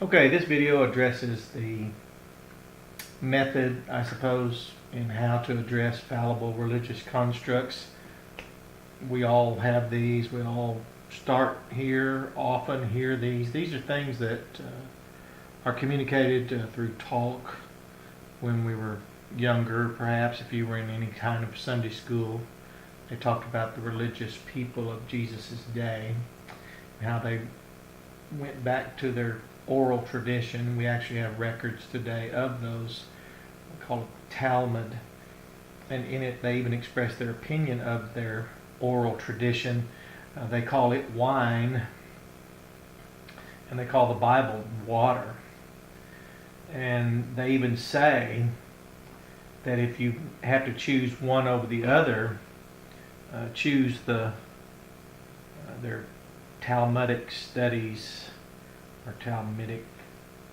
Okay, this video addresses the method, I suppose, in how to address fallible religious constructs. We all have these. We all start here, often hear these. These are things that are communicated through talk when we were younger. Perhaps if you were in any kind of Sunday school, they talked about the religious people of Jesus' day, how they went back to their oral tradition. We actually have records today of those, called Talmud, and in it they even express their opinion of their oral tradition. They call it wine, and they call the Bible water. And they even say that if you have to choose one over the other, choose their Talmudic studies, or Talmudic.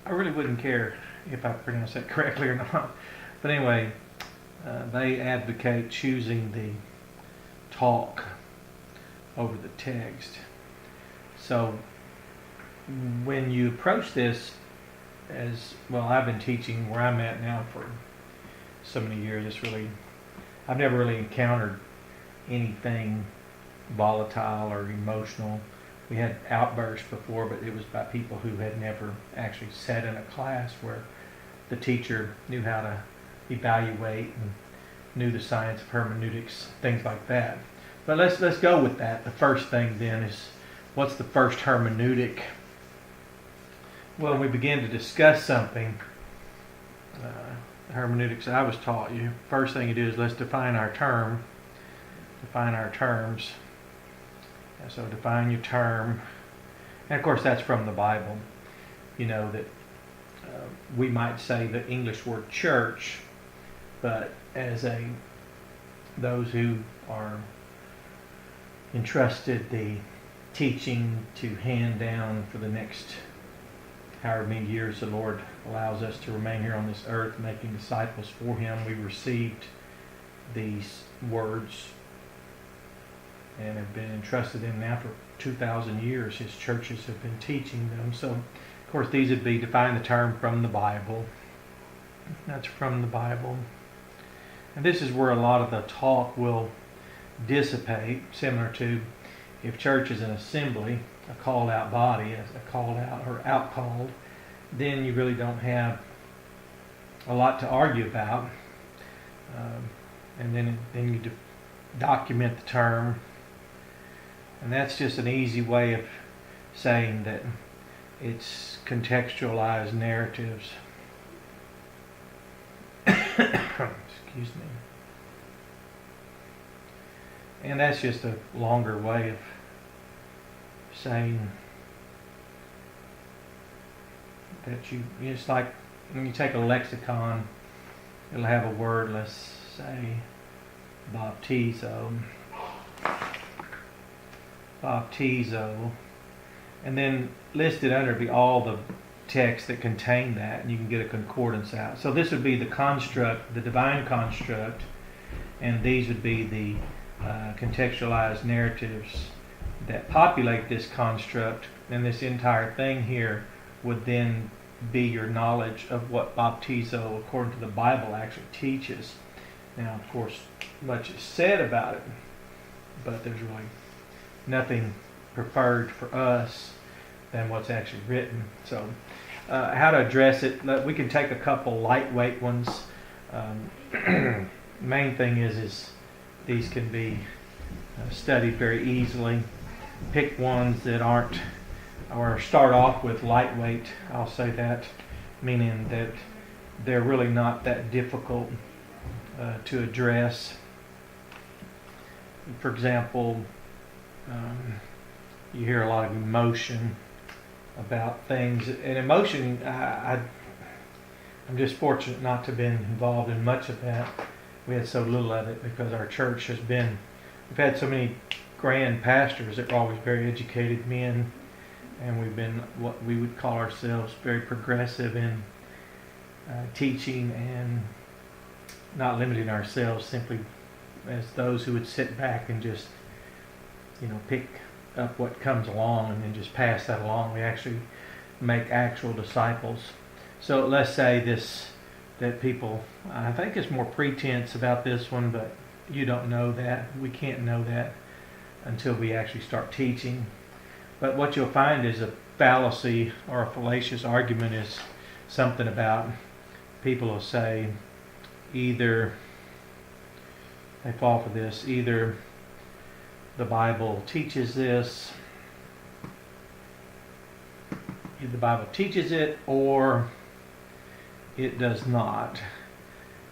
I really wouldn't care if I pronounce that correctly or not. But anyway, they advocate choosing the talk over the text. So when you approach this, as well, I've been teaching where I'm at now for so many years. I've never really encountered anything volatile or emotional. We had outbursts before, but it was by people who had never actually sat in a class where the teacher knew how to evaluate and knew the science of hermeneutics, things like that. But let's go with that. The first thing then is, what's the first hermeneutic? Well, we begin to discuss something, hermeneutics I was taught you. First thing you do is let's define our terms. So define your term. And of course that's from the Bible. You know that we might say the English word church, but as those who are entrusted the teaching to hand down for the next however many years the Lord allows us to remain here on this earth making disciples for Him, we received these words and have been entrusted them now for 2,000 years. His churches have been teaching them. So, of course, these would be define the term from the Bible. That's from the Bible. And this is where a lot of the talk will dissipate, similar to if church is an assembly, a called out body, a called out or out called, then you really don't have a lot to argue about. And then you document the term. And that's just an easy way of saying that it's contextualized narratives. Excuse me. And that's just a longer way of saying that it's like when you take a lexicon, it'll have a word, let's say baptizo, and then listed under be all the texts that contain that, and you can get a concordance out. So this would be the construct, the divine construct, and these would be the contextualized narratives that populate this construct, and this entire thing here would then be your knowledge of what baptizo, according to the Bible, actually teaches. Now, of course, much is said about it, but there's really nothing preferred for us than what's actually written. So how to address it, we can take a couple lightweight ones. Main thing is these can be studied very easily. Pick ones that aren't, or start off with lightweight, I'll say that, meaning that they're really not that difficult to address. For example, you hear a lot of emotion about things, and emotion, I'm just fortunate not to have been involved in much of that. We had so little of it because our church we've had so many grand pastors that were always very educated men, and we've been what we would call ourselves very progressive in teaching, and not limiting ourselves simply as those who would sit back and just pick up what comes along and then just pass that along. We actually make actual disciples. So let's say that people, I think it's more pretense about this one, but you don't know that. We can't know that until we actually start teaching. But what you'll find is a fallacy or a fallacious argument is something about people will say either, they fall for this, either the Bible teaches this, either the Bible teaches it or it does not.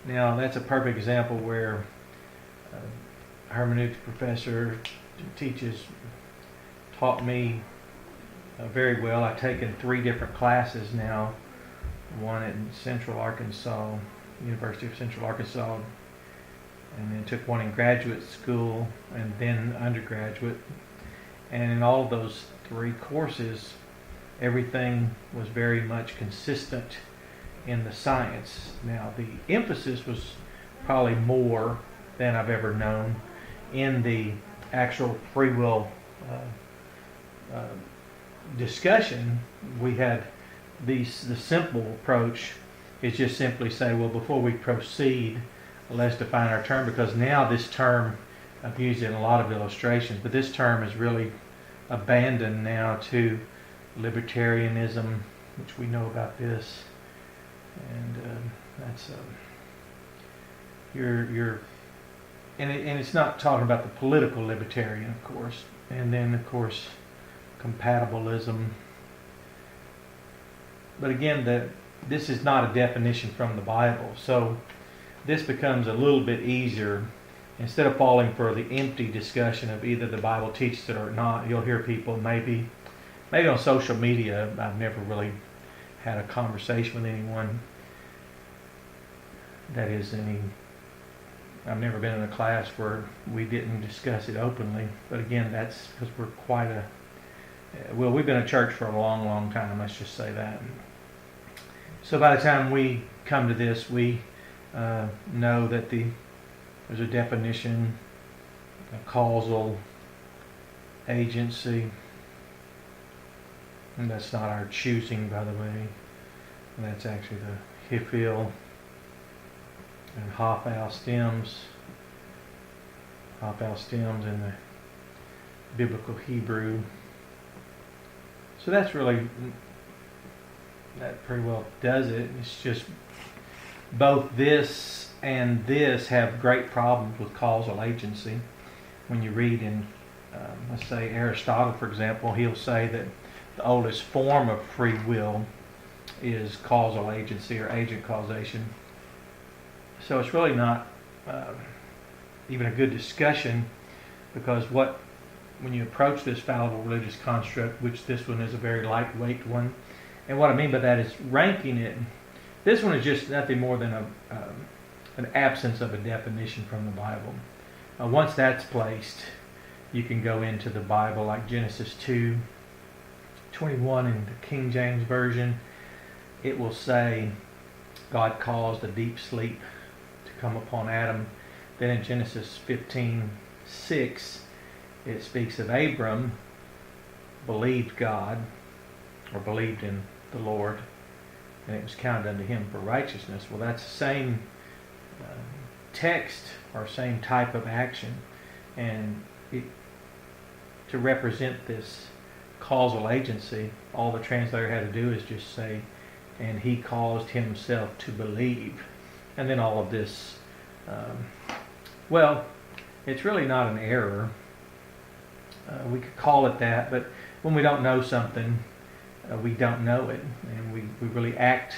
Now that's a perfect example where a hermeneutics professor taught me very well. I've taken 3 different classes now, one at Central Arkansas, University of Central Arkansas, and then took one in graduate school and then undergraduate. And in all of those 3 courses, everything was very much consistent in the science. Now the emphasis was probably more than I've ever known in the actual free will discussion. We had the simple approach is just simply say, well, before we proceed, let's define our term, because now this term, I've used it in a lot of illustrations, but this term is really abandoned now to libertarianism, which we know about this, and that's and it's not talking about the political libertarian, of course, and then of course compatibilism. But again, this is not a definition from the Bible, so this becomes a little bit easier. Instead of falling for the empty discussion of either the Bible teaches it or not, you'll hear people maybe on social media. I've never really had a conversation with anyone I've never been in a class where we didn't discuss it openly. But again, that's because we've been a church for a long, long time, let's just say that. So by the time we come to this, we know that there's a definition, a causal agency, and that's not our choosing, by the way. And that's actually the Hifil and Hafal stems in the biblical Hebrew. So that pretty well does it. It's just both this and this have great problems with causal agency. When you read in, let's say Aristotle, for example, he'll say that the oldest form of free will is causal agency or agent causation. So it's really not even a good discussion, because when you approach this fallible religious construct, which this one is a very lightweight one, and what I mean by that is ranking it. This one is just nothing more than an absence of a definition from the Bible. Once that's placed, you can go into the Bible, like Genesis 2:21 in the King James Version. It will say God caused a deep sleep to come upon Adam. Then in Genesis 15:6, it speaks of Abram believed God, or believed in the Lord, and it was counted unto him for righteousness. Well, that's the same text or same type of action, and to represent this causal agency, all the translator had to do is just say, and he caused himself to believe. And then all of this, well, it's really not an error. We could call it that, but when we don't know something, we don't know it, and we really act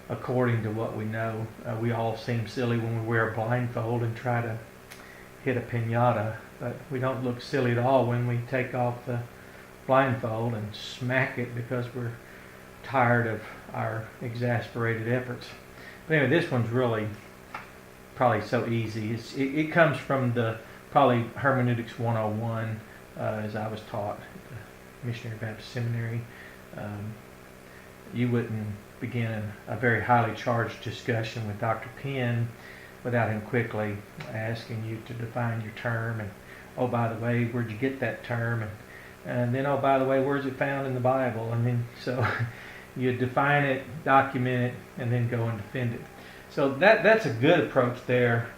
according to what we know. We all seem silly when we wear a blindfold and try to hit a piñata, but we don't look silly at all when we take off the blindfold and smack it because we're tired of our exasperated efforts. But anyway, this one's really probably so easy. It comes from the probably Hermeneutics 101, as I was taught at the Missionary Baptist Seminary. You wouldn't begin a very highly charged discussion with Dr. Penn without him quickly asking you to define your term, and oh, by the way, where'd you get that term? And and then, oh, by the way, where's it found in the Bible? And then, so you define it, document it, and then go and defend it. So that's a good approach there.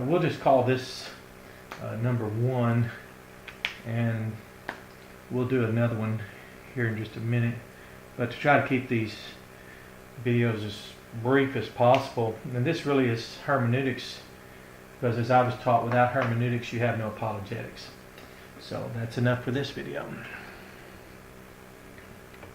We'll just call this number 1, and we'll do another one here in just a minute. But to try to keep these videos as brief as possible, and this really is hermeneutics, because as I was taught, without hermeneutics you have no apologetics. So that's enough for this video.